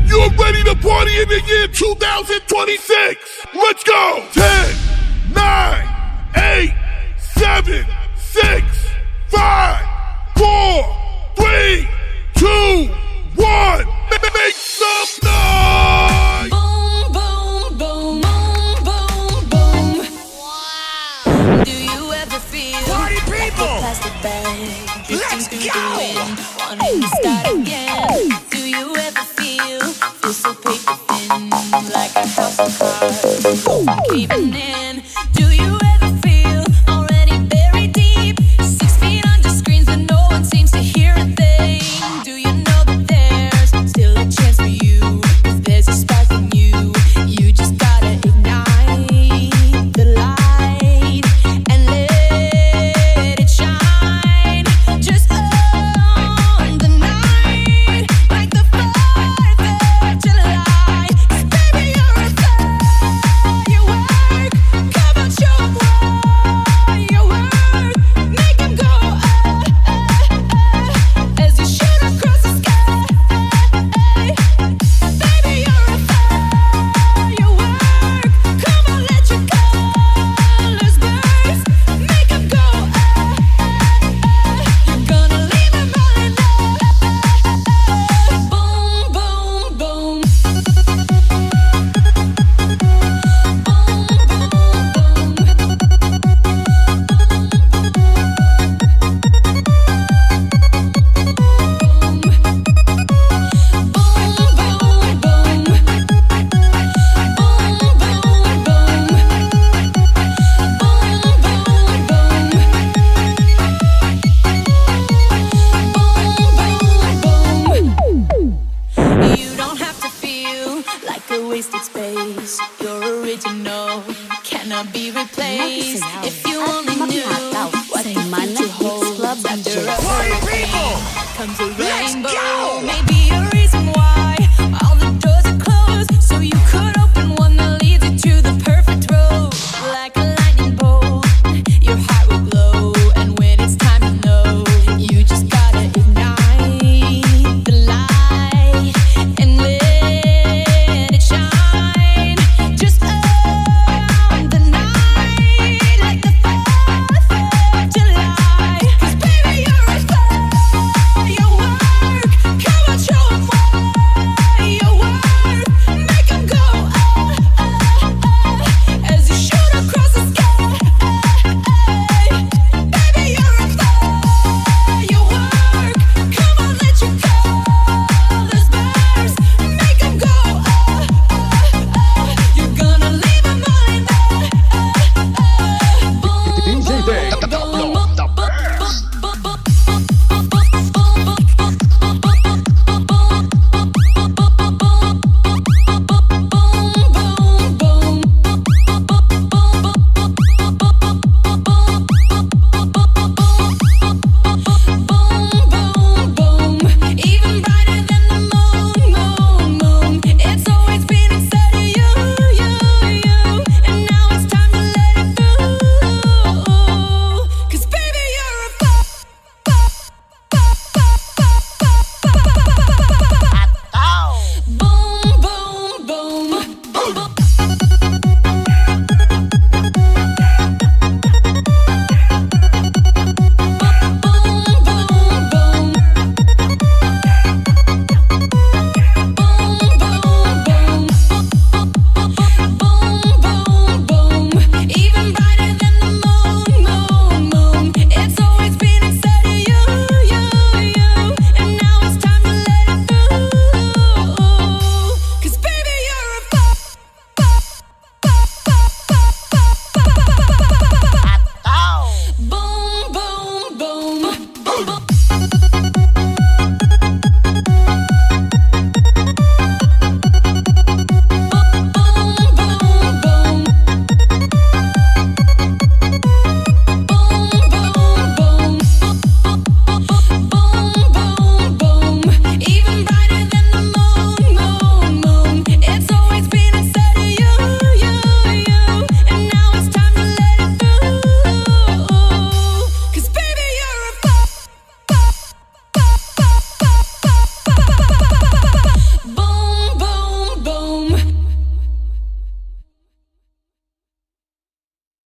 You're ready to party in the year 2026. Let's go. 10, 9, 8, 7, 6, 5, 4, 3, 2, 1. Make some noise. Boom, boom, boom, boom, boom, boom. Wow. Do you ever feel Party people? like a plastic bag drifting Let's through go. the wind, wanting to start again? Do you ever feel so paper thin, like a house of cards caving in? Do you ever feel already buried deep, 6 feet under screens, but no one seems to hear a thing? Do you know that there's still a chance for you? 'Cause there's a spark in you. You just gotta ignite the light and let it shine. Just on the night, like the 4th of July. 'Cause baby, you're a firework. Come on, show 'em what you're worth. Make 'em go as you shoot across the sky. Baby, you're a firework. Come on, let your colors burst. Make 'em go You're gonna leave 'em all in love. Boom, boom, boom. You don't have to feel like a wasted space. You're original, cannot be replaced. If you only knew what the future holds after a Party hurricane people! comes a Let's rainbow. go! Maybe a reason